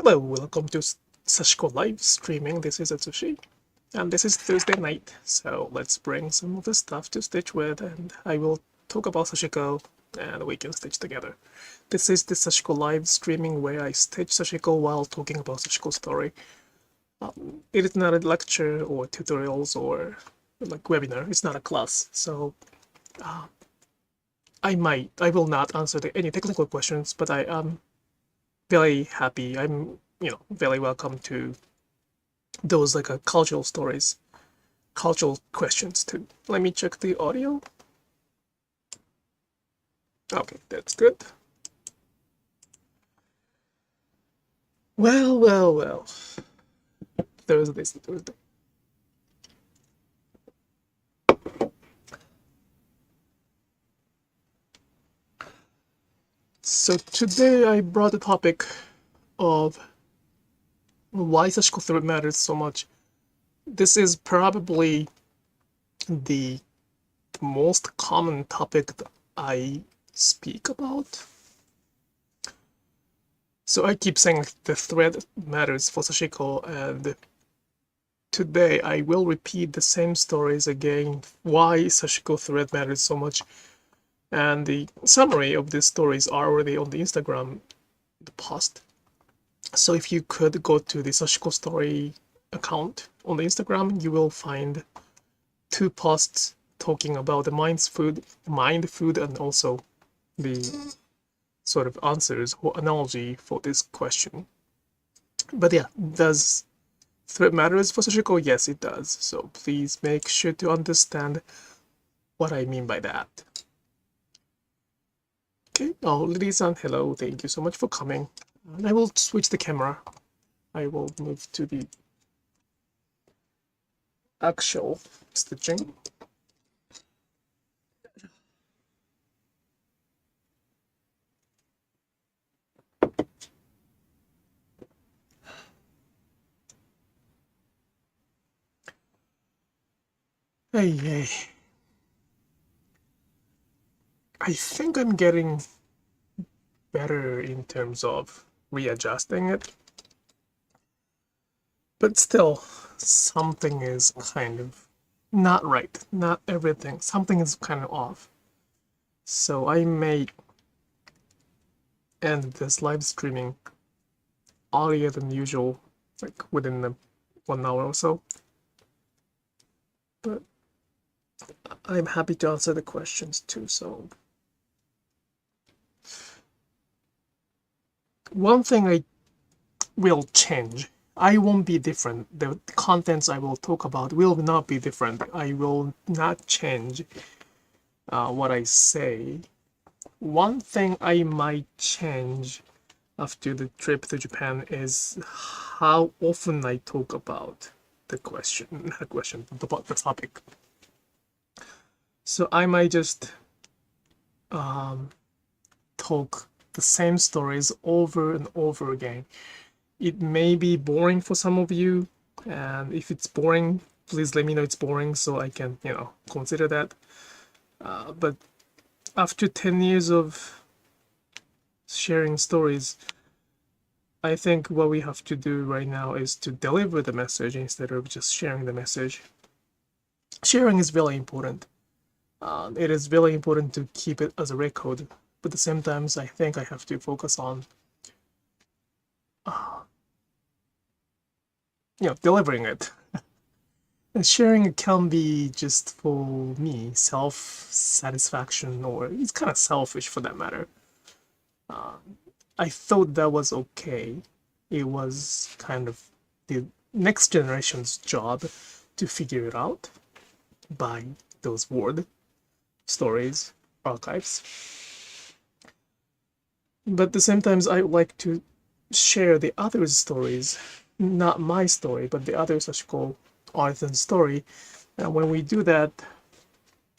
Hello, welcome to Sashiko Live Streaming. This is Atsushi, and this is Thursday night, so let's bring some of the stuff to stitch with, and I will talk about Sashiko, and we can stitch together. This is the Sashiko Live Streaming where I stitch Sashiko while talking about Sashiko story. It is not a lecture or tutorials or like webinar. It's not a class, so I will not answer any technical questions, but I am very happy. I'm, very welcome to those like cultural stories, cultural questions too. Let me check the audio. Okay, that's good. Well. Thursday. So today I brought the topic of why Sashiko Thread matters so much. This is probably the most common topic that I speak about. So I keep saying the thread matters for Sashiko, and today I will repeat the same stories again, why Sashiko Thread matters so much. And the summary of these stories are already on the Instagram post. So if you could go to the Sashiko Story account on the Instagram, you will find 2 posts talking about the mind food, and also the sort of answers or analogy for this question. But yeah, does thread matters for Sashiko? Yes, it does. So please make sure to understand what I mean by that. Okay, Lily-san, hello, thank you so much for coming. And I will switch the camera. I will move to the actual stitching. Hey. I think I'm getting better in terms of readjusting it. But still, something is kind of not right. Not everything. Something is kind of off. So I may end this live streaming earlier than usual, like within 1 hour or so. But I'm happy to answer the questions too, so one thing I will change. I won't be different. The contents I will talk about will not be different. I will not change what I say. One thing I might change after the trip to Japan is how often I talk about the topic. So I might just talk the same stories over and over again. It may be boring for some of you, and if it's boring, please let me know it's boring so I can, consider that. But after 10 years of sharing stories, I think what we have to do right now is to deliver the message instead of just sharing the message. Sharing is very important. It is very important to keep it as a record, but at the same time, I think I have to focus on delivering it. And sharing can be just for me, self-satisfaction, or it's kind of selfish for that matter. I thought that was okay. It was kind of the next generation's job to figure it out by those word stories, archives. But at the same time, I would like to share the others' stories, not my story, but the other Sashiko artisan's story. And when we do that,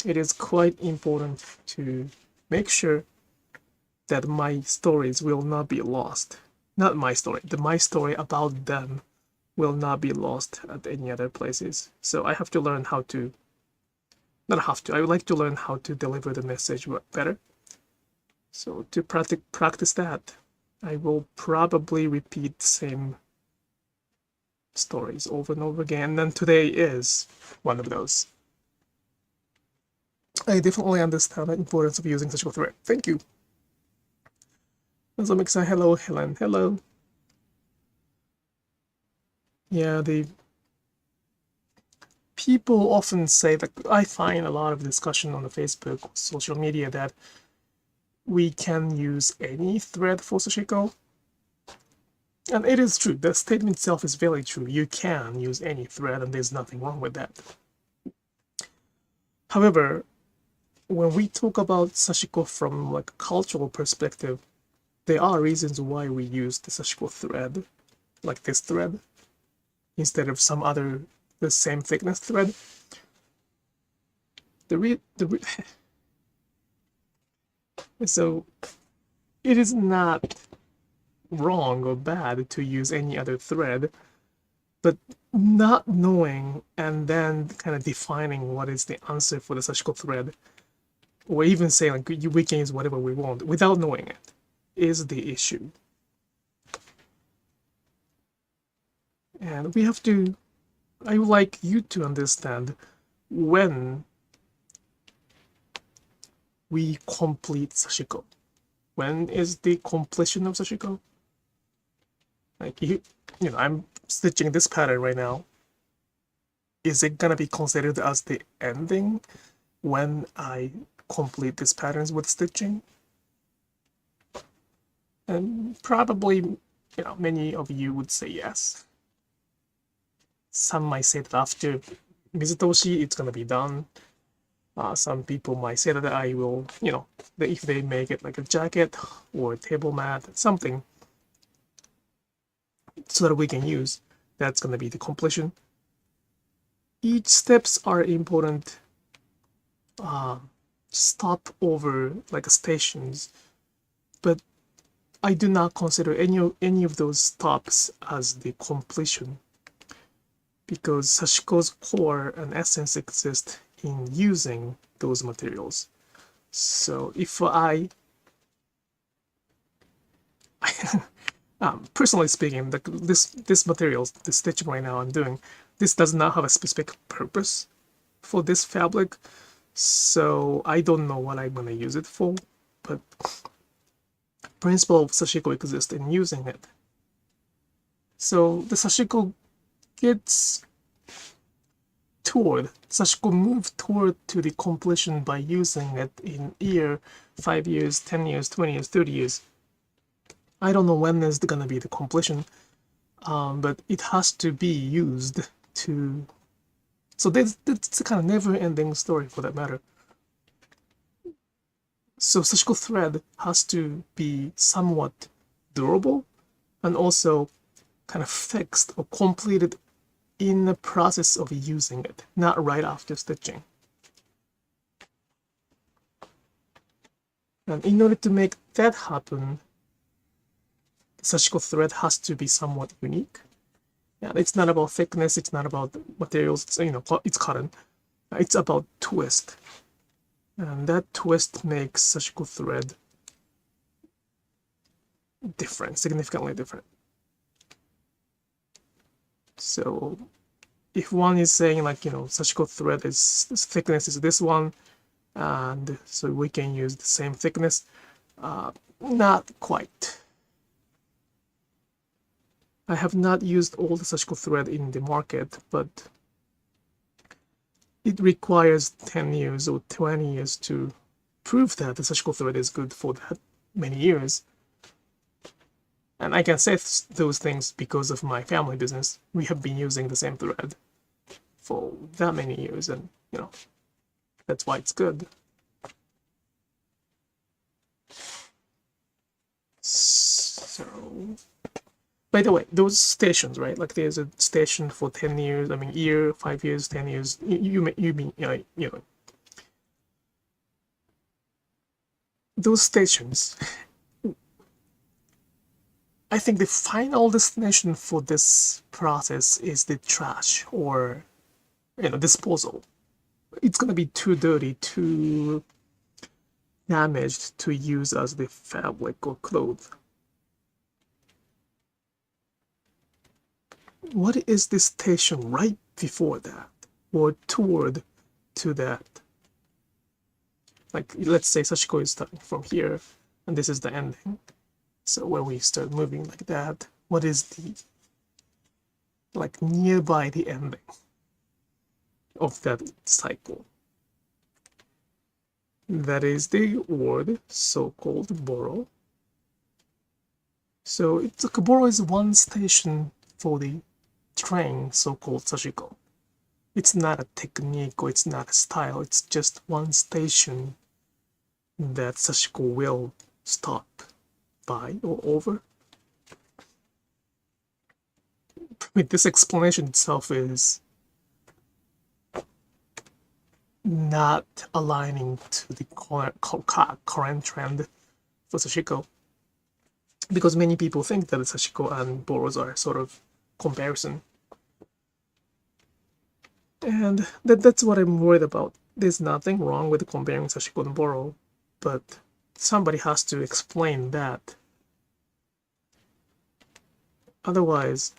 it is quite important to make sure that my stories will not be lost. Not my story, my story about them will not be lost at any other places. So I have to learn how to, I would like to learn how to deliver the message better. So to practice that, I will probably repeat the same stories over and over again, and today is one of those. I definitely understand the importance of using Sashiko Thread. Thank you. Nozomiku-san, hello. Helen, hello. Yeah, the people often say that I find a lot of discussion on the Facebook, social media, that we can use any thread for Sashiko. And it is true. The statement itself is very true. You can use any thread, and there's nothing wrong with that. However, when we talk about Sashiko from like a cultural perspective, there are reasons why we use the Sashiko thread, like this thread, instead of some other the same thickness thread. So it is not wrong or bad to use any other thread, but not knowing and then kind of defining what is the answer for the Sashiko thread, or even saying like we can use whatever we want without knowing it, is the issue. And we have to, I would like you to understand when we complete Sashiko. When is the completion of Sashiko? Like you know, I'm stitching this pattern right now. Is it gonna be considered as the ending when I complete these patterns with stitching? And probably, you know, many of you would say yes. Some might say that after Mizutoshi, it's gonna be done. Some people might say that I will, you know, if they make it like a jacket or a table mat, something, so that we can use, that's gonna be the completion. Each steps are important stopover like stations, but I do not consider any of those stops as the completion, because Sashiko's core and essence exist in using those materials. So if I personally speaking, this material, the stitching right now I'm doing, this does not have a specific purpose for this fabric, so I don't know what I'm gonna use it for, but principle of Sashiko exists in using it. So the Sashiko gets toward, Sashiko moves toward to the completion by using it in 5 years, 10 years, 20 years, 30 years. I don't know when is gonna be the completion, but it has to be used to. So that's a kind of never-ending story for that matter. So Sashiko thread has to be somewhat durable and also kind of fixed or completed in the process of using it, not right after stitching. And in order to make that happen, the Sashiko thread has to be somewhat unique. And it's not about thickness, it's not about materials, it's, you know, it's cotton. It's about twist. And that twist makes Sashiko thread different, significantly different. So if one is saying like, you know, Sashiko thread is, this thickness is this one, and so we can use the same thickness, not quite. I have not used all the Sashiko thread in the market, but it requires 10 years or 20 years to prove that the Sashiko thread is good for that many years. And I can say those things because of my family business. We have been using the same thread for that many years, and you know, that's why it's good. So, by the way, those stations, right? Like there's a station for 10 years, I mean, year, 5 years, 10 years. You mean, you know, those stations. I think the final destination for this process is the trash, or, you know, disposal. It's gonna be too dirty, too damaged to use as the fabric or cloth. what is the station right before that or toward to that? Like, let's say Sashiko is starting from here and this is the ending. So when we start moving like that, what is the, like, nearby the ending of that cycle? That is the word so-called boro. So it's like boro is one station for the train, so-called Sashiko. It's not a technique or it's not a style, it's just one station that Sashiko will stop by or over. With this explanation itself is not aligning to the current trend for Sashiko, because many people think that Sashiko and boros are sort of comparison, and that's what I'm worried about. There's nothing wrong with comparing Sashiko and boro, but somebody has to explain that. Otherwise,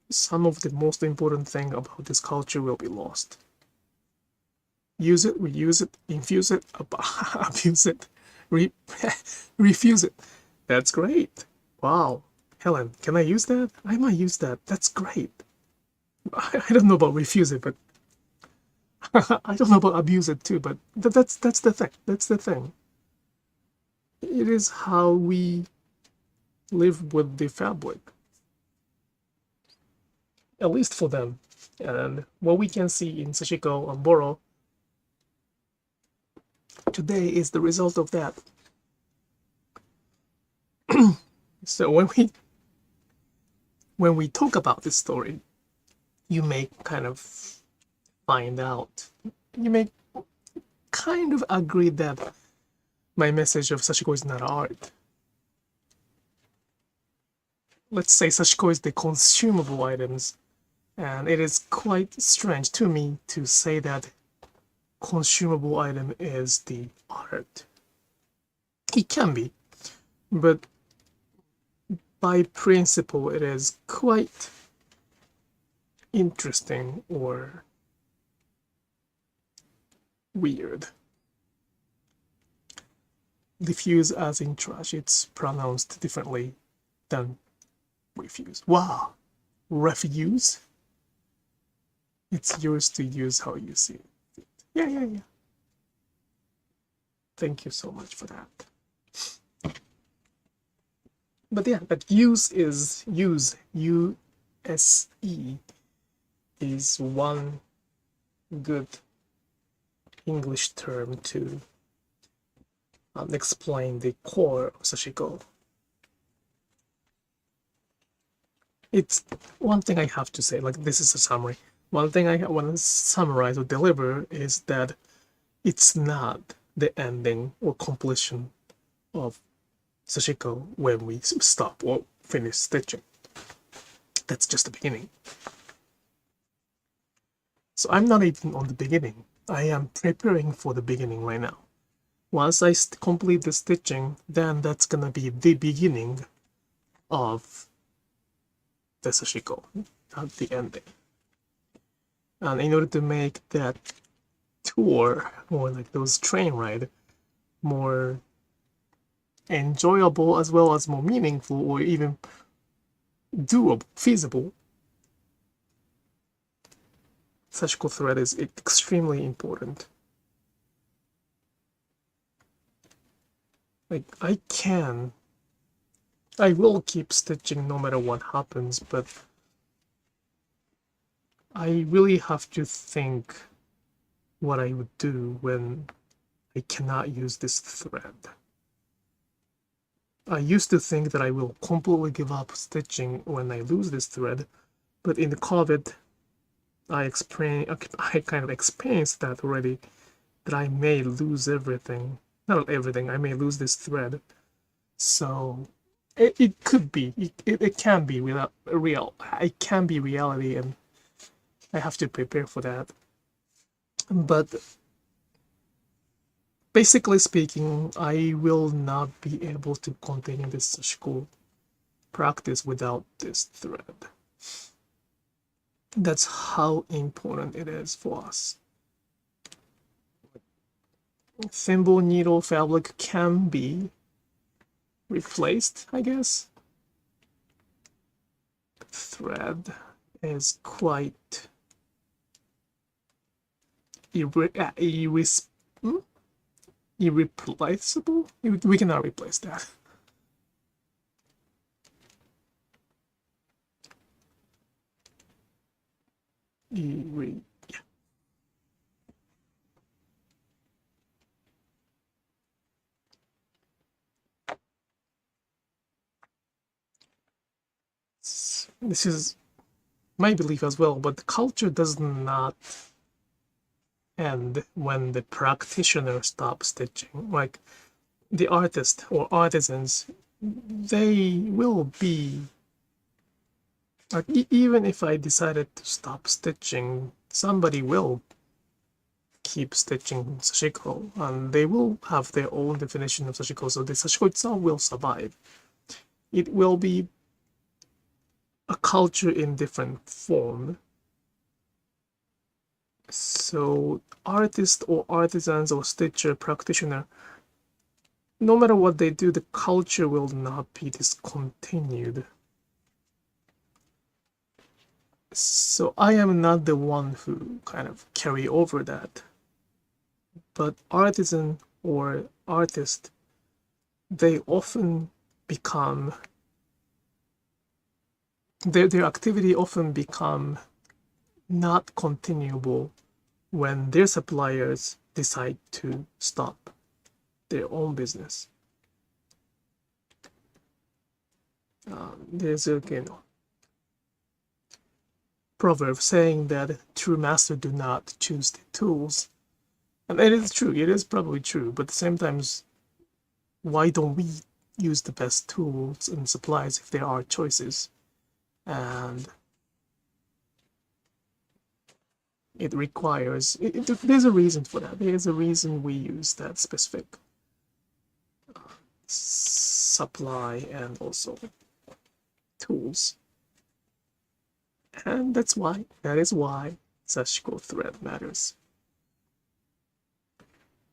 some of the most important thing about this culture will be lost. Use it, reuse it, infuse it, abuse it, refuse it. That's great. Wow. Helen, can I use that? I might use that. That's great. I don't know about refuse it, but I don't know about abuse it too, but that's the thing. That's the thing. It is how we live with the fabric. At least for them. And what we can see in Sashiko and boro today is the result of that. So when we talk about this story, you may kind of find out, you may kind of agree that my message of Sashiko is not art. Let's say Sashiko is the consumable items, and it is quite strange to me to say that consumable item is the art. It can be, but by principle it is quite interesting or weird. Diffuse as in trash, it's pronounced differently than refuse. Wow! Refuse? It's yours to use how you see it. Yeah. Thank you so much for that. But yeah, but use, U-S-E, is one good English term to explain the core of Sashiko. It's one thing I have to say, like, this is a summary. One thing I want to summarize or deliver is that it's not the ending or completion of Sashiko when we stop or finish stitching. That's just the beginning. So I'm not even on the beginning. I am preparing for the beginning right now. Once I complete the stitching, then that's gonna be the beginning of the Sashiko, not the ending. And in order to make that tour, or like those train ride, more enjoyable as well as more meaningful or even doable, feasible, Sashiko thread is extremely important. Like, I will keep stitching no matter what happens, but I really have to think what I would do when I cannot use this thread. I used to think that I will completely give up stitching when I lose this thread, but in the COVID, I kind of experienced that already, that I may lose everything. Not everything, I may lose this thread. So it could be, it can be real. It can be reality, and I have to prepare for that. But basically speaking, I will not be able to continue this Sashiko practice without this thread. That's how important it is for us. Thimble needle fabric can be replaced, I guess. Thread is quite irreplaceable. We cannot replace that. Yeah. This is my belief as well, but the culture does not end when the practitioner stops stitching. Like the artist or artisans, they will be like, even if I decided to stop stitching, somebody will keep stitching Sashiko, and they will have their own definition of Sashiko, so the Sashiko itself will survive. It will be a culture in different form. So artist or artisans or stitcher practitioner, no matter what they do, the culture will not be discontinued. So I am not the one who kind of carry over that. But artisan or artist, they often become, their activity often become not continuable when their suppliers decide to stop their own business. There's a proverb saying that true masters do not choose the tools. And it is true, it is probably true, but at the same time, why don't we use the best tools and supplies if there are choices? And it requires, there's a reason for that. There's a reason we use that specific supply and also tools. And that is why Sashiko thread matters.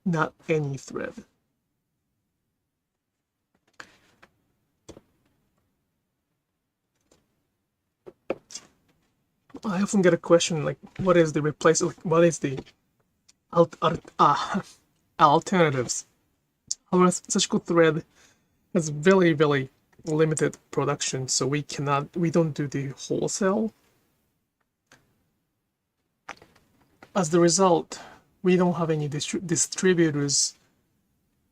Not any thread. I often get a question like, what is the what is the alternatives? However, Sashiko thread has very, very limited production, so we don't do the wholesale. As the result, we don't have any distributors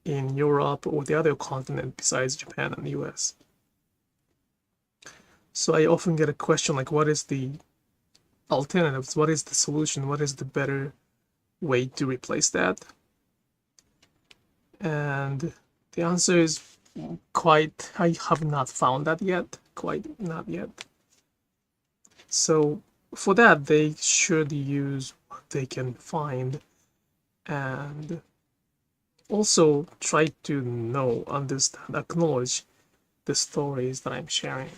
in Europe or the other continent besides Japan and the US. So I often get a question like, what is the alternatives? What is the solution? What is the better way to replace that? And the answer is I have not found that yet. Quite not yet. So for that, they should use what they can find and also try to understand, acknowledge the stories that I'm sharing.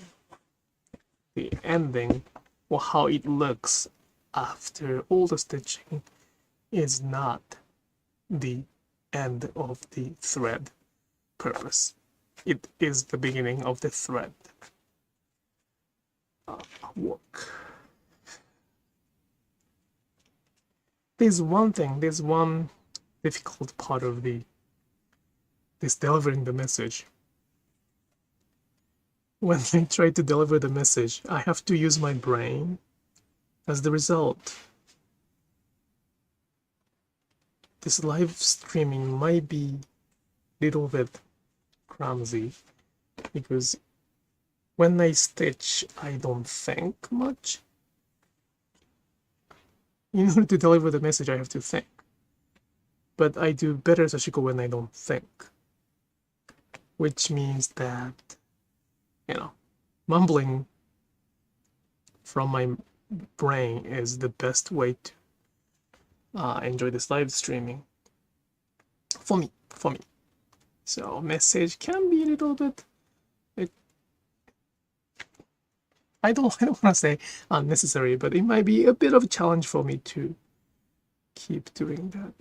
The ending or how it looks after all the stitching is not the end of the thread purpose. It is the beginning of the thread work. There's one difficult part of this delivering the message. When I try to deliver the message, I have to use my brain. As the result, this live streaming might be a little bit clumsy because when I stitch, I don't think much. In order to deliver the message, I have to think. But I do better Sashiko when I don't think. Which means that, mumbling from my brain is the best way to enjoy this live streaming. For me. So message can be a little bit I don't want to say unnecessary, but it might be a bit of a challenge for me to keep doing that.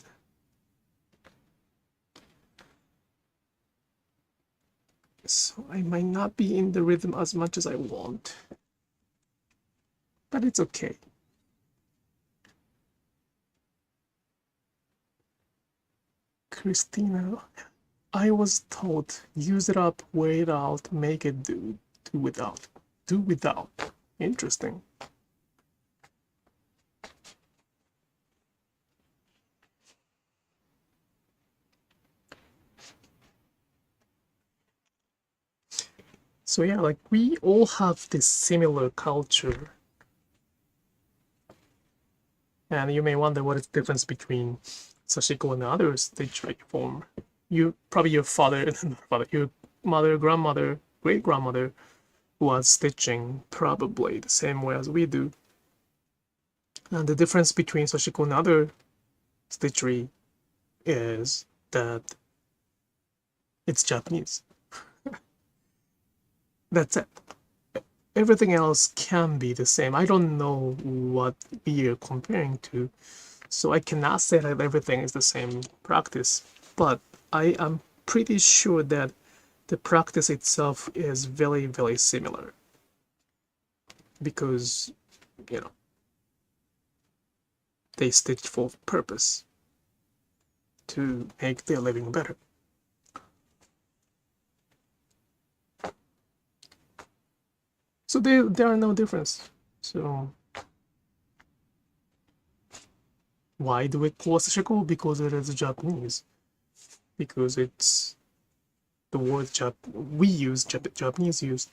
So I might not be in the rhythm as much as I want, but it's okay. Christina, I was taught, use it up, weigh it out, make it do without. Do without. Interesting. So yeah, like we all have this similar culture. And you may wonder what is the difference between Sashiko and other stitch form. Probably your your mother, grandmother, great grandmother was stitching probably the same way as we do. And the difference between Sashiko and other stitchery is that it's Japanese. That's it. Everything else can be the same. I don't know what we are comparing to, so I cannot say that everything is the same practice, but I am pretty sure that the practice itself is very, very similar because, you know, they stitch for purpose to make their living better. So there are no difference. So why do we call Sashiko? Because it is Japanese. Because it's the word we use, Japanese use.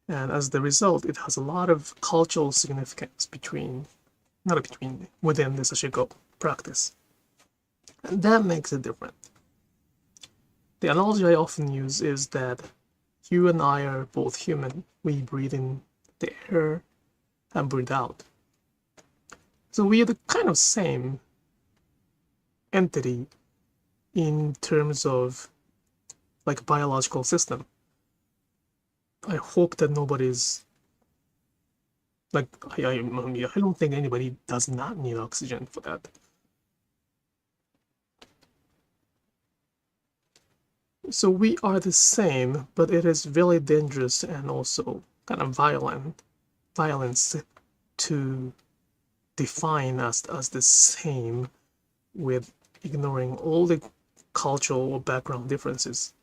And as the result, it has a lot of cultural significance within the Sashiko practice. And that makes it different. The analogy I often use is that you and I are both human. We breathe in the air and breathe out. So we are the kind of same entity in terms of like biological system. I hope that nobody's like I don't think anybody does not need oxygen for that. So we are the same, but it is very dangerous and also kind of violence to define us as the same with ignoring all the cultural or background differences.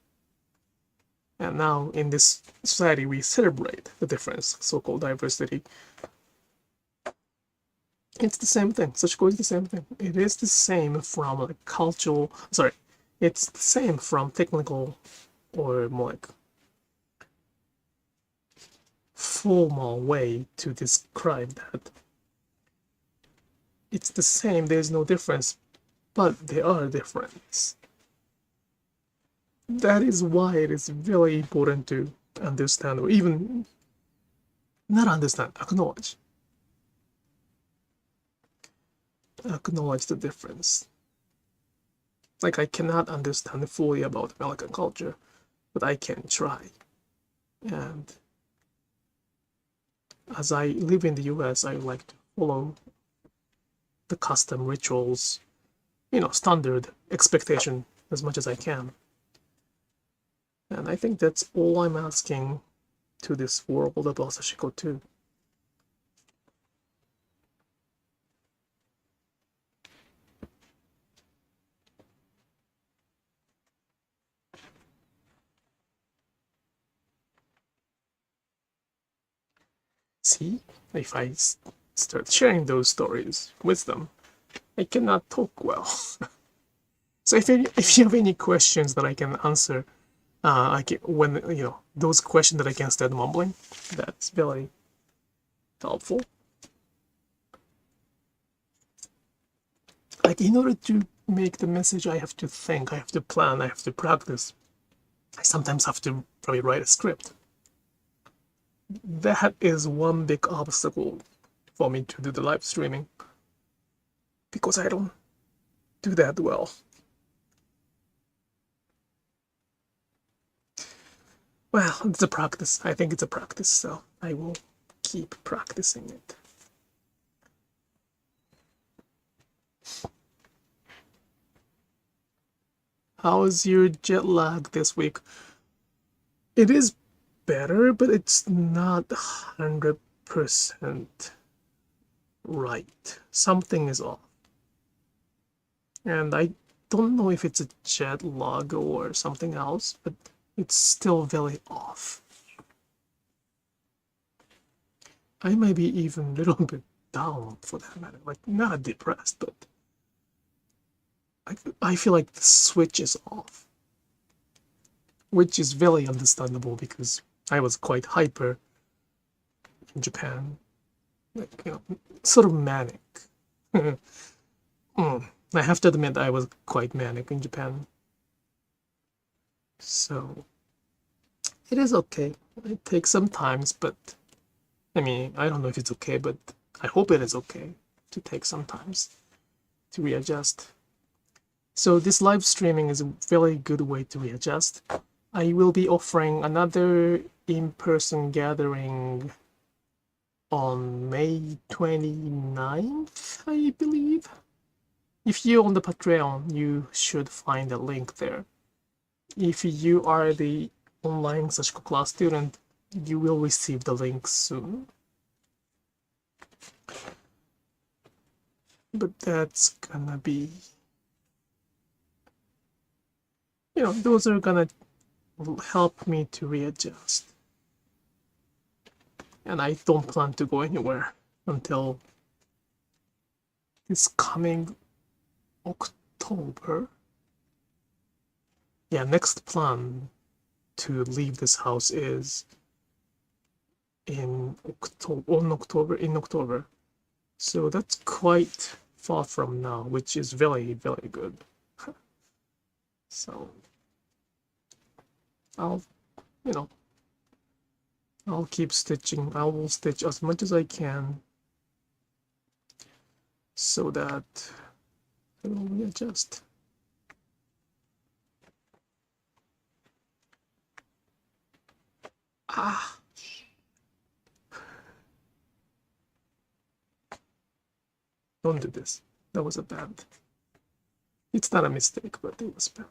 And now in this society, we celebrate the difference, so-called diversity. It's the same thing. Sashiko is the same thing. It is the same from like cultural, sorry, it's the same from technical or more like formal way to describe that. It's the same, there's no difference, but there are differences. That is why it is really important to understand, or even not understand, acknowledge the difference. Like I cannot understand fully about American culture, but I can try. And as I live in the US, I like to follow the custom rituals, standard expectation as much as I can. And I think that's all I'm asking to this world about Sashiko too. See, if I start sharing those stories with them, I cannot talk well. So if you have any questions that I can answer, those questions that I can start mumbling, that's very helpful. Like in order to make the message, I have to think, I have to plan, I have to practice. I sometimes have to probably write a script. That is one big obstacle for me to do the live streaming, because I don't do that well. Well, it's a practice. I think it's a practice, so I will keep practicing it. How's your jet lag this week? It is better, but it's not 100% right. Something is off. And I don't know if it's a jet lag or something else, but it's still very off. I may be even a little bit down for that matter, like not depressed, but I feel like the switch is off, which is very understandable because I was quite hyper in Japan, like, sort of manic. I have to admit I was quite manic in Japan. So it is okay. It takes some times, but I mean, I don't know if it's okay, but I hope it is okay to take some times to readjust. So this live streaming is a very good way to readjust. I will be offering another in-person gathering on May 29th, I believe. If you're on the Patreon, you should find a link there. If you are the online Sashiko Class student, you will receive the link soon. But that's gonna be, those are gonna help me to readjust. And I don't plan to go anywhere until this coming October. Yeah, next plan to leave this house is in October. So that's quite far from now, which is very, very good. So I'll keep stitching. I will stitch as much as I can so that I will readjust. Don't do this. That was a bad. It's not a mistake, but it was bad.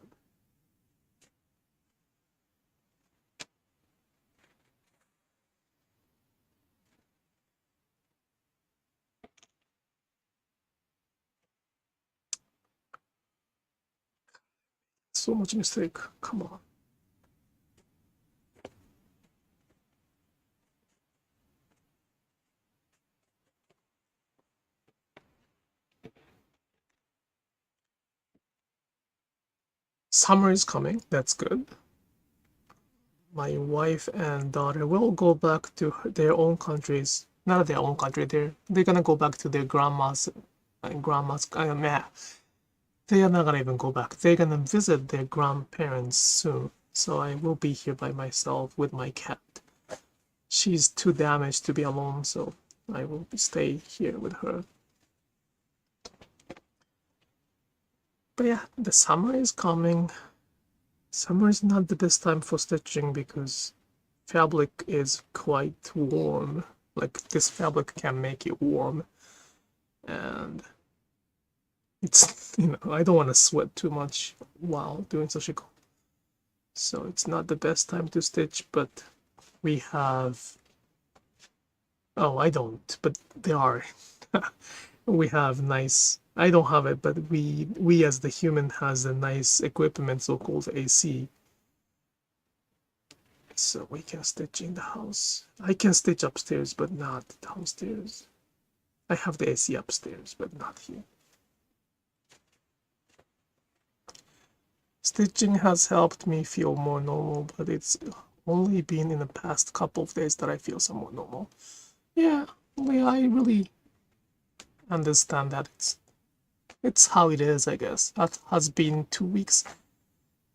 So much mistake. Come on. Summer is coming. That's good. My wife and daughter will go back to their own countries. Not their own country. They're gonna go back to their grandma's and grandma's. They are not gonna even go back. They're gonna visit their grandparents soon. So I will be here by myself with my cat. She's too damaged to be alone, so I will stay here with her. But yeah, the summer is coming. Summer is not the best time for stitching because fabric is quite warm. Like this fabric can make it warm. And it's, I don't want to sweat too much while doing sashiko. So it's not the best time to stitch, but we have, I don't, but there are. We have nice, I don't have it, but we as the human has a nice equipment, so-called AC. So we can stitch in the house. I can stitch upstairs, but not downstairs. I have the AC upstairs, but not here. Stitching has helped me feel more normal, but it's only been in the past couple of days that I feel somewhat normal. Yeah, I really understand that it's how it is, I guess. That has been 2 weeks.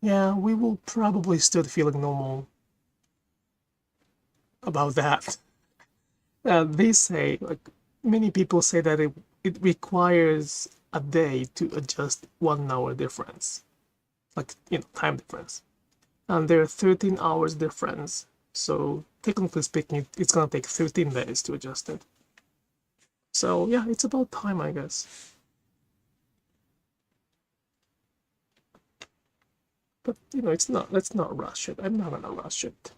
Yeah, we will probably still feeling normal about that. They say, like, many people say that it requires a day to adjust 1 hour difference, like, time difference. and there are 13 hours difference. So technically speaking, it's gonna take 13 days to adjust it. So yeah, it's about time, I guess. But you know, let's not rush it. I'm not gonna rush it.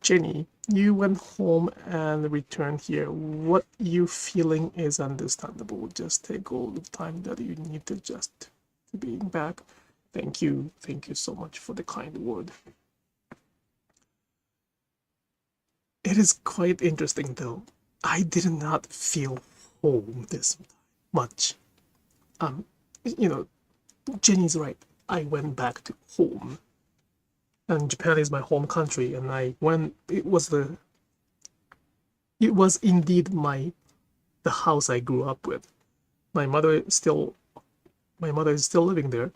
Jenny, you went home and returned here. What you feeling is understandable. Just take all the time that you need to adjust to being back. Thank you so much for the kind word. It is quite interesting though. I did not feel home this much. You know, Jenny's right. I went back to home. And Japan is my home country, and it was indeed the house I grew up with. My mother is still living there,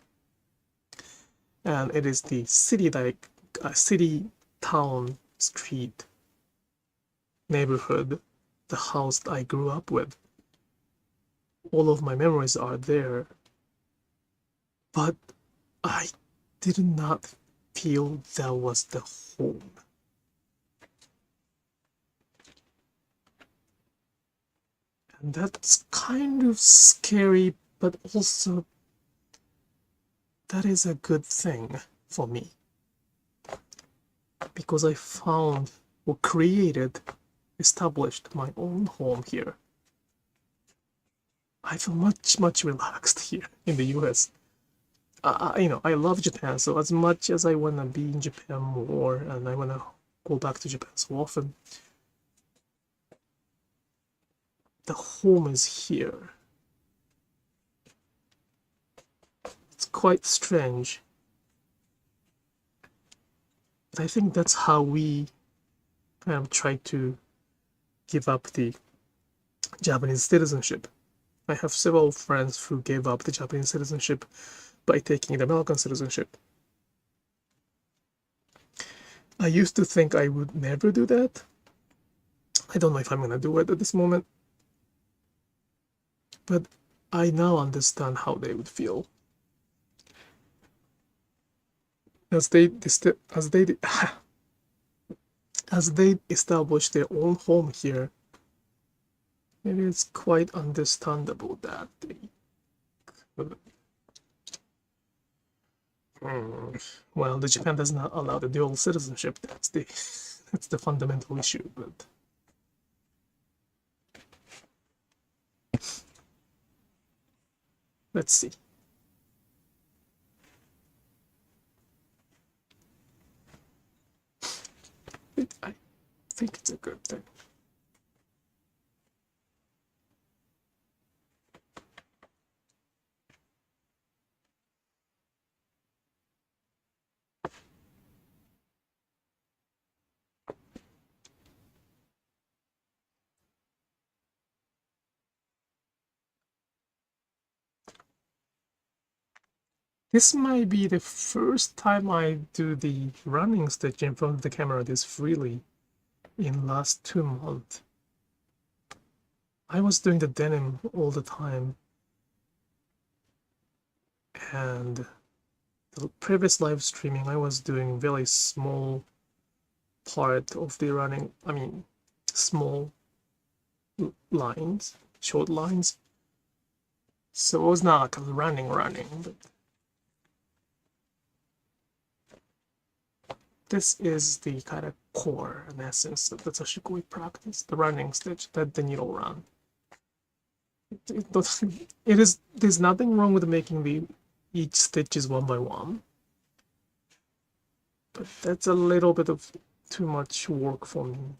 and it is the city, town, street, neighborhood, the house that I grew up with. All of my memories are there, but I did not feel that was the home. And that's kind of scary, but also that is a good thing for me, because I found or established my own home here. I feel much relaxed here in the US. You know, I love Japan, so as much as I want to be in Japan more and I want to go back to Japan so often, the home is here. It's quite strange, but I think that's how we kind of try to give up the Japanese citizenship. I have several friends who gave up the Japanese citizenship by taking the American citizenship. I used to think I would never do that. I don't know if I'm gonna do it at this moment, but I now understand how they would feel. As they establish their own home here, it is quite understandable that they could. Well, the Japan does not allow the dual citizenship. That's the fundamental issue. But let's see. I think it's a good thing. This might be the first time I do the running stitch in front of the camera this freely in last 2 months. I was doing the denim all the time, and the previous live streaming I was doing very small part of the running, I mean small lines, short lines, so it was not like running, but this is the kind of core and essence of the Sashiko we practice, the running stitch, that the needle run. There's nothing wrong with making each stitches one by one, but that's a little bit of too much work for me.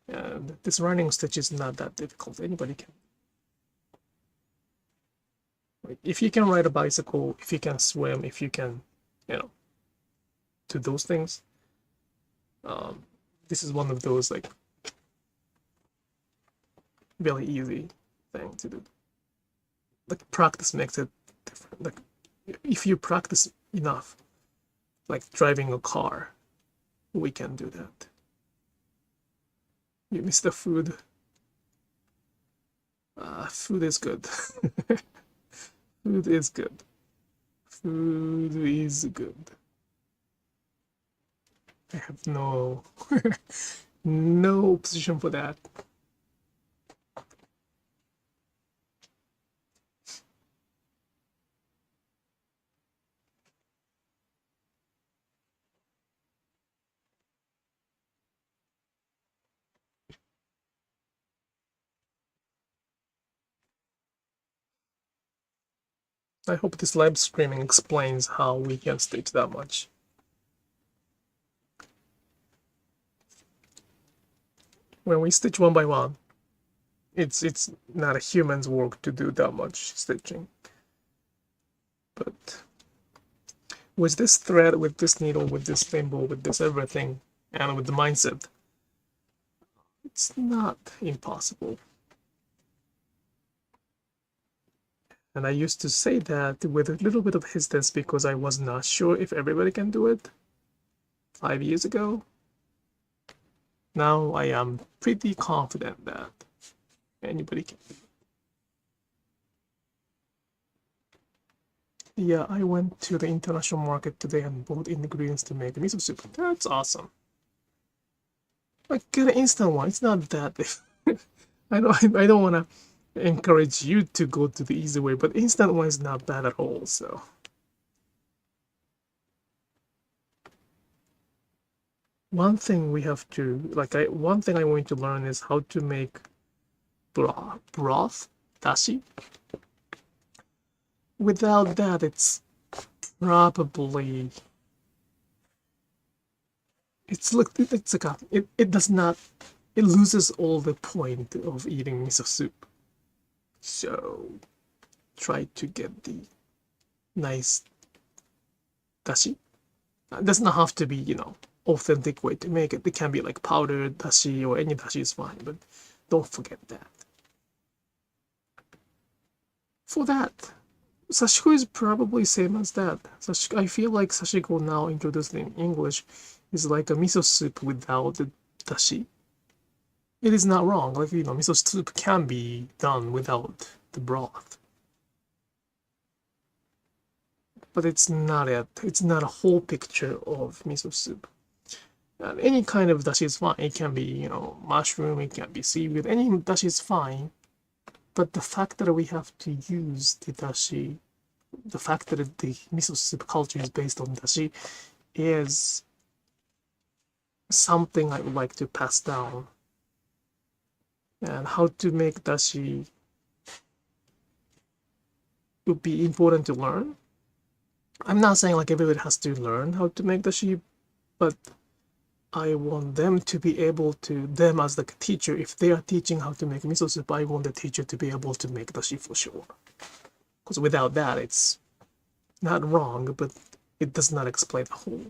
And this running stitch is not that difficult. Anybody can. If you can ride a bicycle, if you can swim, if you can, you know, do those things, this is one of those like really easy thing to do. Like practice makes it different. Like if you practice enough, like driving a car, we can do that. You miss the food. Food is good. Food is good. Food is good. I have no no opposition for that. I hope this live streaming explains how we can stitch that much. When we stitch one by one, it's not a human's work to do that much stitching. But with this thread, with this needle, with this thimble, with this everything, and with the mindset, it's not impossible. And I used to say that with a little bit of hesitance because I was not sure if everybody can do it 5 years ago. Now I am pretty confident that anybody can do it. Yeah, I went to the international market today and bought ingredients to make miso soup. That's awesome. Like, get an instant one. It's not that. I don't want to encourage you to go to the easy way, but instant one is not bad at all. So one thing we have to one thing I want to learn is how to make broth dashi. Without that, it's probably it does not, it loses all the point of eating miso soup. So try to get the nice dashi. It does not have to be, authentic way to make it. It can be like powdered dashi or any dashi is fine, but don't forget that. For that, Sashiko is probably same as that. I feel like Sashiko now introduced in English is like a miso soup without the dashi. It is not wrong. Like, miso soup can be done without the broth. But it's not a whole picture of miso soup. And any kind of dashi is fine. It can be, mushroom, it can be seaweed, any dashi is fine. But the fact that we have to use the dashi, the fact that the miso soup culture is based on dashi is something I would like to pass down. And how to make dashi would be important to learn. I'm not saying like everybody has to learn how to make dashi, but I want them to be able to, them as the teacher, if they are teaching how to make miso soup, I want the teacher to be able to make dashi for sure. Because without that, it's not wrong, but it does not explain the whole.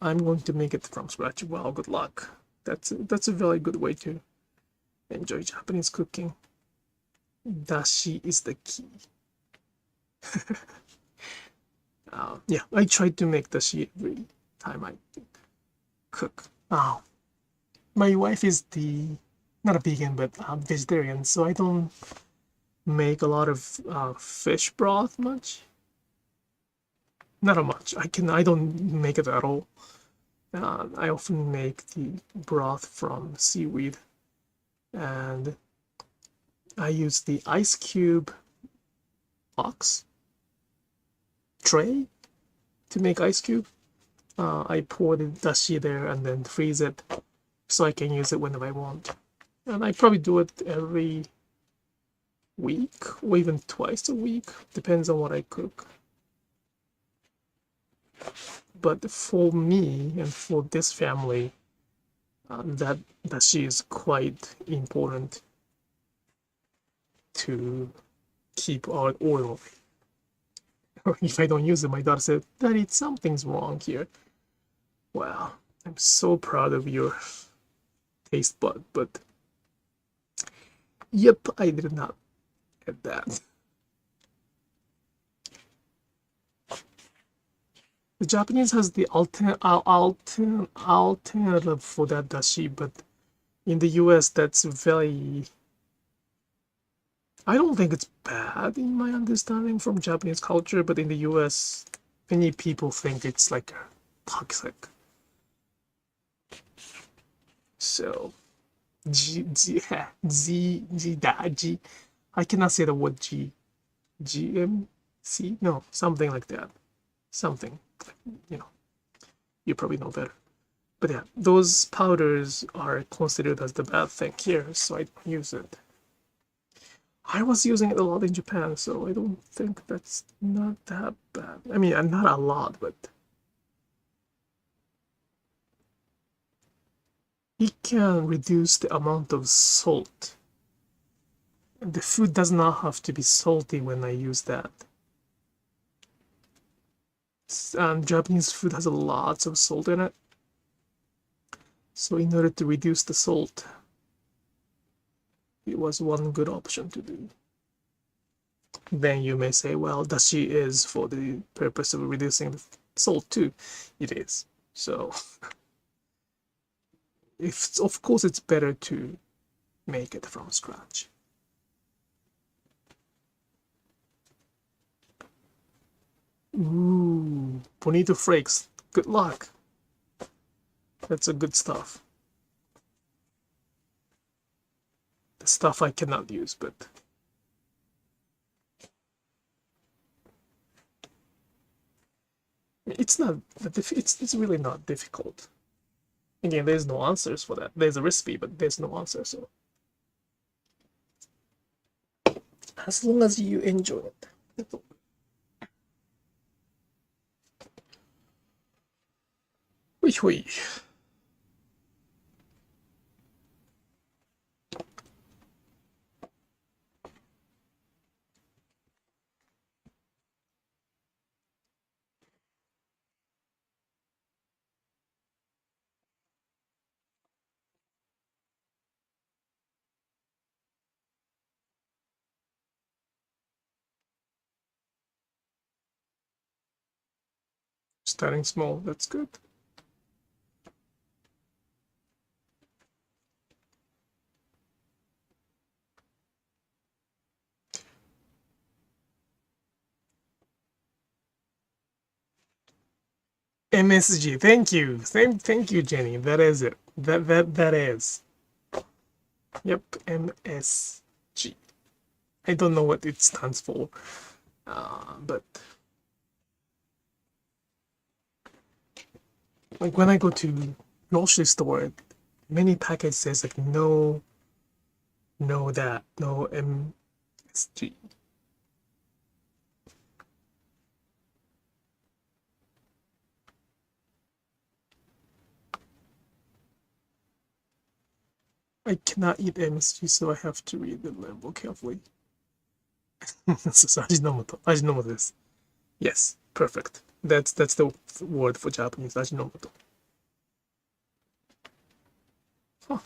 I'm going to make it from scratch. Wow, good luck. That's a very good way to enjoy Japanese cooking. Dashi is the key. Yeah, I try to make dashi every time I cook. My wife is not a vegan, but vegetarian, so I don't make a lot of fish broth much. Not much. I don't make it at all. I often make the broth from seaweed, and I use the ice cube box tray to make ice cube. I pour the dashi there and then freeze it so I can use it whenever I want. And I probably do it every week or even twice a week, depends on what I cook. But for me and for this family, that dashi is quite important to keep our oil. If I don't use it, my daughter said, "Daddy, something's wrong here." Wow, I'm so proud of your taste bud, but yep, I did not get that. The Japanese has the alternative for that dashi, but In the US, that's very... I don't think it's bad in my understanding from Japanese culture, but in the US, many people think it's like toxic. So, G, G, Z, G, G. I cannot say the word G. GMC? No, something like that. Something, you know, you probably know better. But yeah, those powders are considered as the bad thing here, so I don't use it. I was using it a lot in Japan, so I don't think that's not that bad. I mean, not a lot, but it can reduce the amount of salt. The food does not have to be salty when I use that. And Japanese food has lots of salt in it. So in order to reduce the salt, it was one good option to do. Then you may say, well, dashi is for the purpose of reducing the salt too. It is. So, of course, it's better to make it from scratch. Ooh, bonito flakes. Good luck. That's a good stuff. The stuff I cannot use, but it's not. It's really not difficult. Again, there's no answers for that. There's a recipe, but there's no answer. So as long as you enjoy it. Hui hui. Starting small, that's good. MSG, thank you. Thank you, Jenny. That is it. That is. Yep, MSG. I don't know what it stands for, but like when I go to grocery store, many packages says like no MSG. I cannot eat MSG, so I have to read the label carefully. This is Ajinomoto. Ajinomoto です. Yes, perfect. That's the word for Japanese, Ajinomoto. Huh.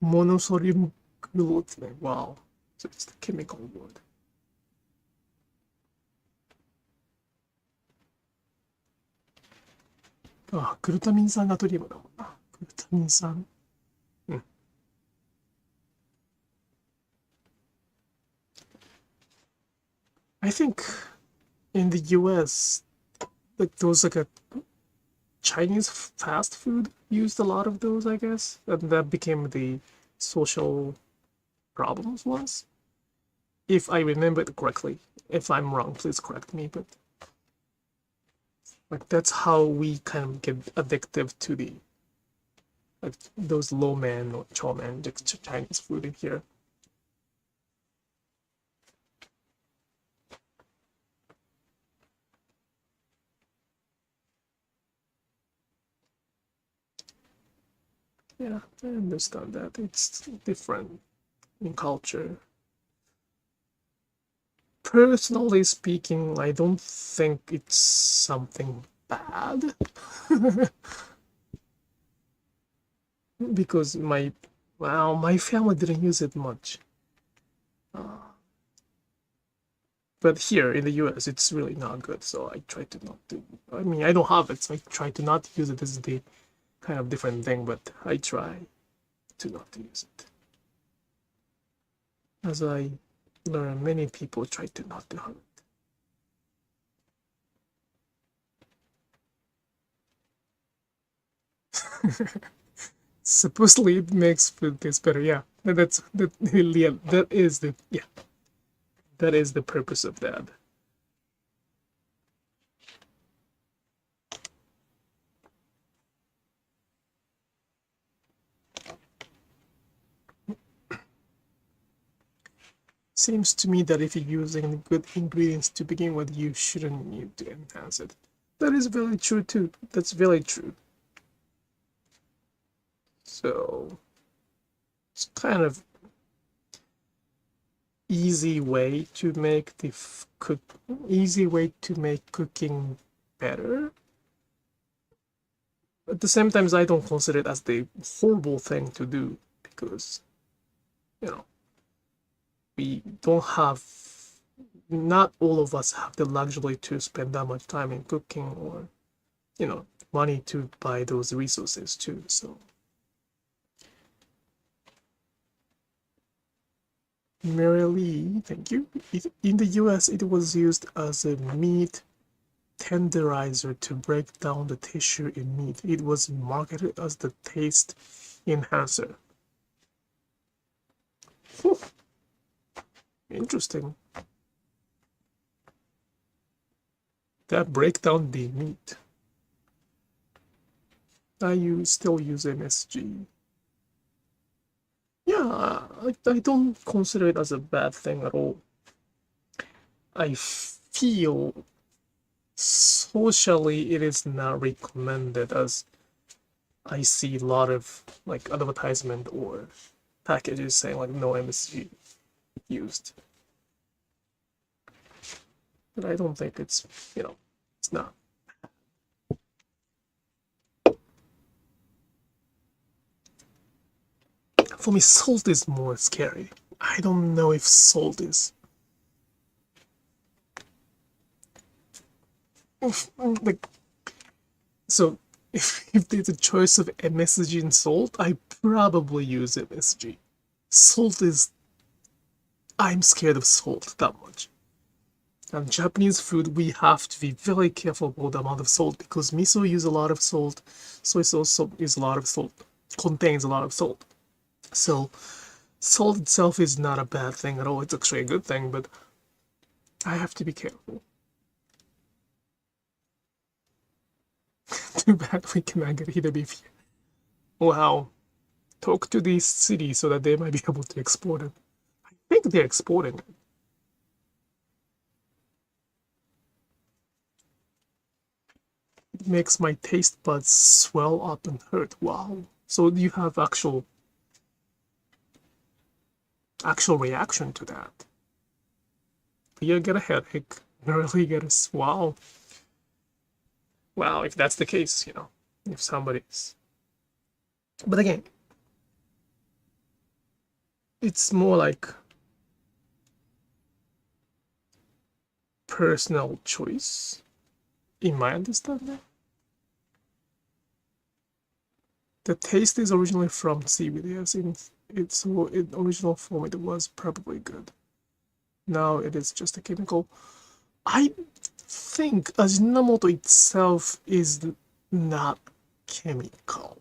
Monosodium glutamate. Wow. So it's the chemical word. Ah, グルタミン酸ナトリウムだもんな。グルタミン酸。うん。I think in the US, like those like a Chinese fast food used a lot of those, I guess, and that became the social problems once. If I remember it correctly. If I'm wrong, please correct me, but like that's how we kind of get addictive to the like those low man or chow man Chinese food in here. Yeah, I understand that. It's different in culture. Personally speaking, I don't think it's something bad. Because my family didn't use it much. But here in the US, it's really not good, so I try to not do. I mean, I don't have it, so I try to not use it. This is the kind of different thing, but I try to not use it. As I learn, many people try to not to have it. Supposedly it makes food taste better. Yeah, that is the purpose of that. Seems to me that if you're using good ingredients to begin with, you shouldn't need to enhance it. That is very true too. That's very true. So it's kind of easy way to make cooking better. At the same time, I don't consider it as the horrible thing to do, because we don't have, not all of us have the luxury to spend that much time in cooking, or money to buy those resources too. So Mary Lee, thank you. In the US, it was used as a meat tenderizer to break down the tissue in meat. It was marketed as the taste enhancer. Whew. Interesting. That break down the meat. I still use MSG. Yeah, I don't consider it as a bad thing at all. I feel socially it is not recommended, as I see a lot of advertisement or packages saying no MSG used. But I don't think it's it's not. For me, salt is more scary. I don't know if salt is so if there's a choice of MSG and salt, I probably use MSG. Salt is, I'm scared of salt that much. And Japanese food, we have to be very careful about the amount of salt, because miso use a lot of salt, soy sauce is a lot of salt, contains a lot of salt. So salt itself is not a bad thing at all. It's actually a good thing, but I have to be careful. Too bad we cannot get Hida beef here. Wow. Talk to the city so that they might be able to export it. I think they're exporting it. It makes my taste buds swell up and hurt. Wow. So you have actual reaction to that. You get a headache. You really get a wow. Wow, if that's the case, if somebody's. But again, it's more like personal choice, in my understanding. The taste is originally from seaweed, yes. In original form, it was probably good. Now it is just a chemical. I think Ajinomoto itself is not chemical,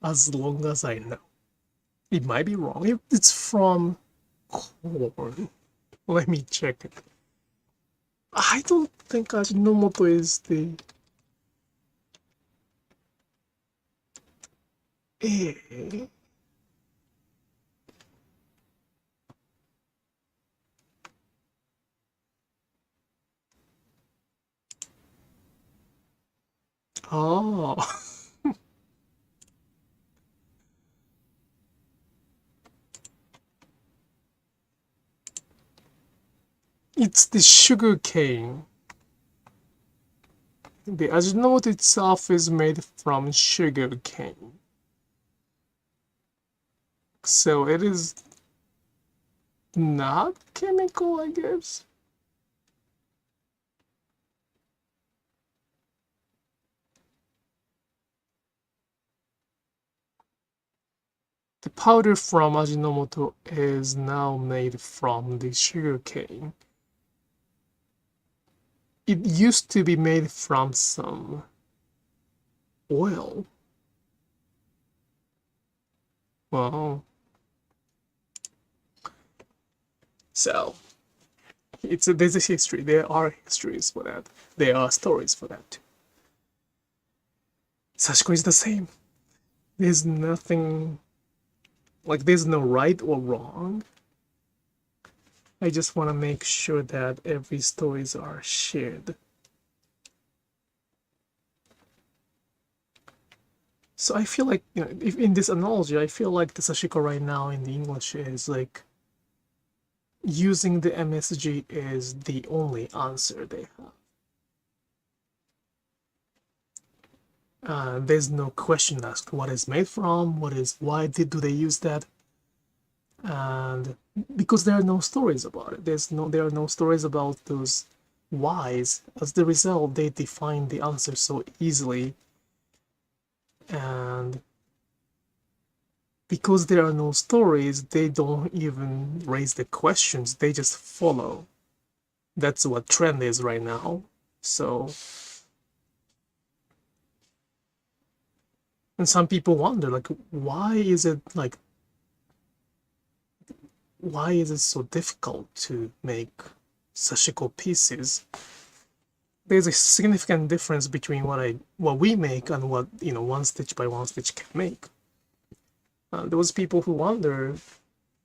as long as I know. It might be wrong. It's from corn. Let me check it. I don't think Ajinomoto is the... Oh. It's the sugar cane. The Ajinomoto itself is made from sugar cane. So it is not chemical, I guess. The powder from Ajinomoto is now made from the sugar cane. It used to be made from some oil. Well, so there's a history. There are histories for that. There are stories for that too. Sashiko is the same. There's nothing, like there's no right or wrong. I just want to make sure that every stories are shared. So I feel like, if in this analogy, I feel like the Sashiko right now in the English is like using the MSG is the only answer they have. There's no question asked what is made from, why do they use that, and because there are no stories about it. There are no stories about those whys. As the result, they define the answer so easily, and because there are no stories, they don't even raise the questions. They just follow. That's what trend is right now. So, and some people wonder, like, why is it so difficult to make Sashiko pieces? There's a significant difference between what we make and what one stitch by one stitch can make. Those people who wonder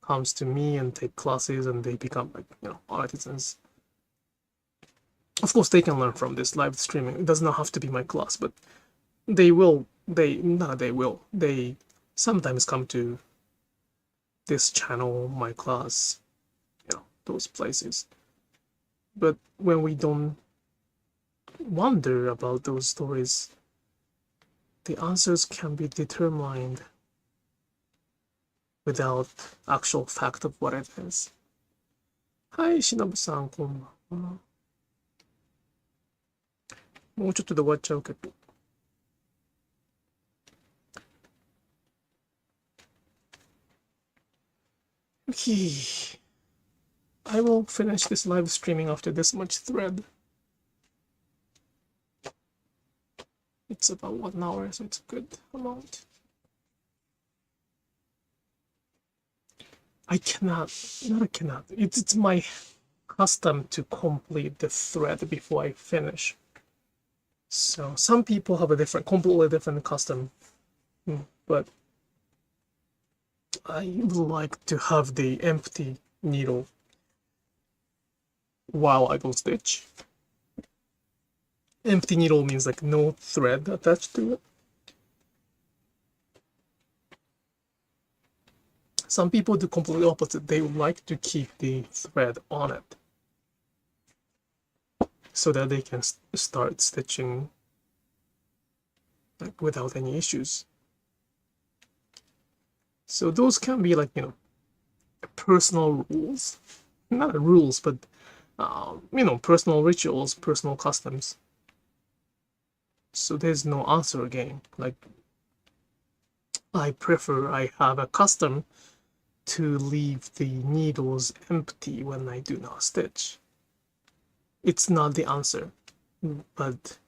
comes to me and take classes, and they become artisans. Of course, they can learn from this live streaming. It does not have to be my class, but they sometimes come to this channel, my class, those places. But when we don't wonder about those stories, the answers can be determined without actual fact of what it is. Hi, Shinobu-san, こんばんは。もうちょっとで終わっちゃうけど。Okay. I will finish this live streaming after this much thread. It's about 1 hour, so it's a good amount. It's my custom to complete the thread before I finish. So some people have a completely different custom, but I would like to have the empty needle while I will stitch. Empty needle means like no thread attached to it. Some people do completely opposite. They would like to keep the thread on it so that they can start stitching without any issues. So those can be personal rules, not rules, but personal rituals, personal customs. So there's no answer game. I have a custom to leave the needles empty when I do not stitch. It's not the answer, but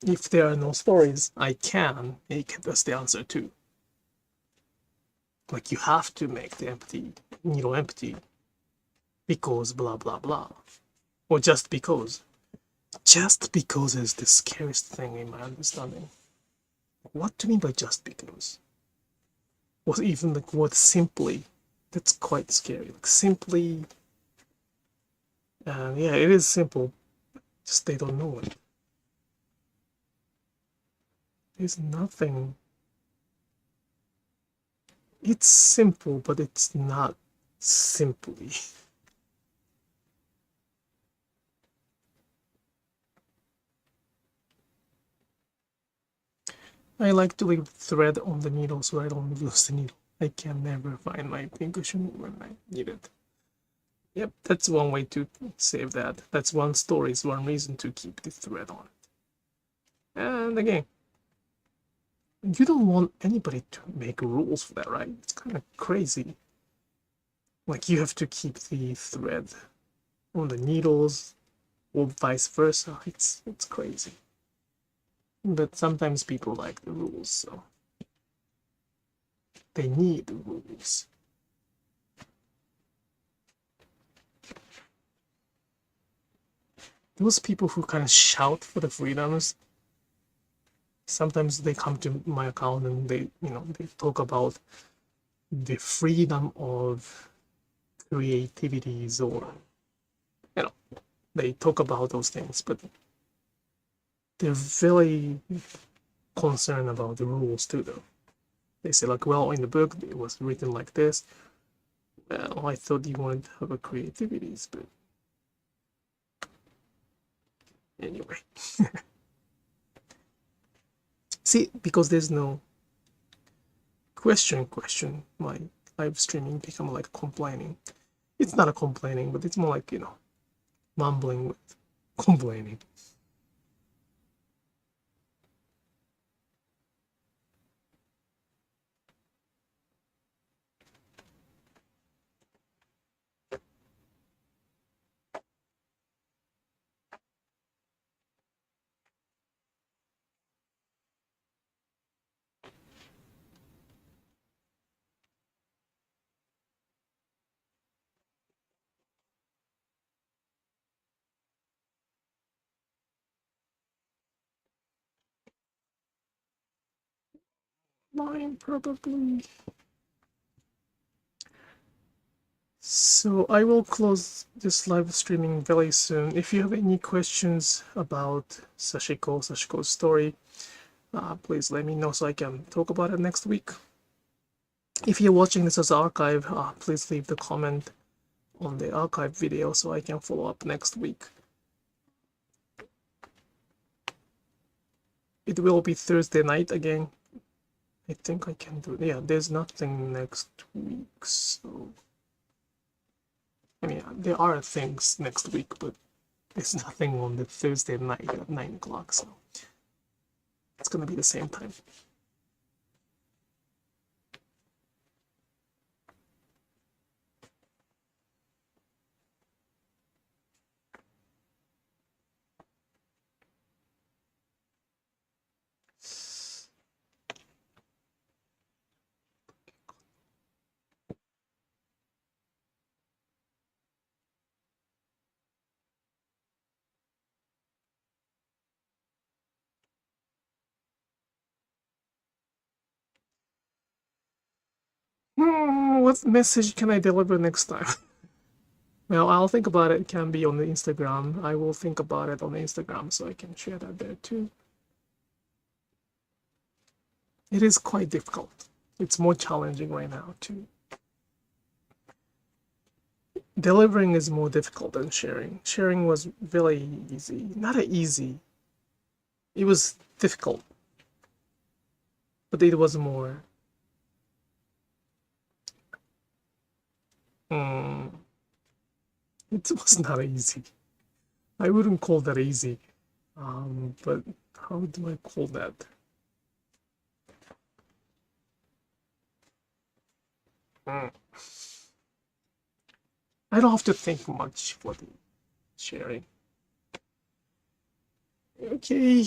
if there are no stories, I can make it as the answer too. You have to make the needle empty because blah blah blah, or just because. Just because is the scariest thing in my understanding. What do you mean by just because? Or even word simply, that's quite scary. Simply, yeah, it is simple, just they don't know it. There's nothing. It's simple, but it's not simply. I like to leave thread on the needle so I don't lose the needle. I can never find my pincushion when I need it. Yep, that's one way to save that. That's one story, is one reason to keep the thread on it. And again, you don't want anybody to make rules for that, right? It's kind of crazy. Like you have to keep the thread on the needles or vice versa. It's crazy. But sometimes people like the rules, so they need the rules. Those people who kind of shout for the freedoms, sometimes they come to my account and they talk about the freedom of creativities, or they talk about those things, but they're very concerned about the rules too, though. They say like, well, in the book it was written like this. Well, I thought you wanted to have a creativities, but anyway. See, because there's no question, my live streaming become like complaining. It's not a complaining, but it's more like, mumbling with complaining. Mine probably. So I will close this live streaming very soon. If you have any questions about Sashiko's story, please let me know so I can talk about it next week. If you're watching this as an archive, please leave the comment on the archive video so I can follow up next week. It will be Thursday night again. I think I can do it. Yeah, there's nothing next week, so I mean, there are things next week, but there's nothing on the Thursday night at 9 o'clock, so it's gonna be the same time. What message can I deliver next time? Well, I'll think about it. It can be on the Instagram. I will think about it on the Instagram so I can share that there too. It is quite difficult. It's more challenging right now too. Delivering is more difficult than sharing. Sharing was very easy. Not easy. It was difficult. But it was more it was not easy. I wouldn't call that easy. But how do I call that? I don't have to think much for the sharing. Okay.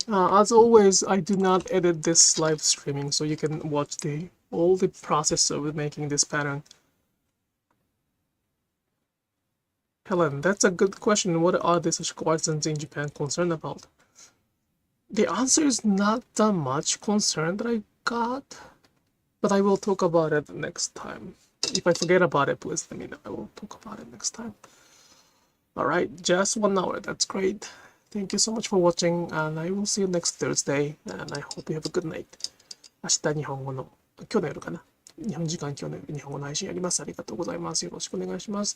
As always, I do not edit this live streaming, so you can watch all the process of making this pattern. Helen, that's a good question. What are the Sashiko artisans in Japan concerned about? The answer is not that much concern that I got, but I will talk about it next time. If I forget about it, please let me know. I will talk about it next time. Alright, just 1 hour. That's great. Thank you so much for watching, and I will see you next Thursday, and I hope you have a good night. 明日日本語の、今日の夜かな。日本時間今日の夜日本語の配信やります。ありがとうございます。よろしくお願いします。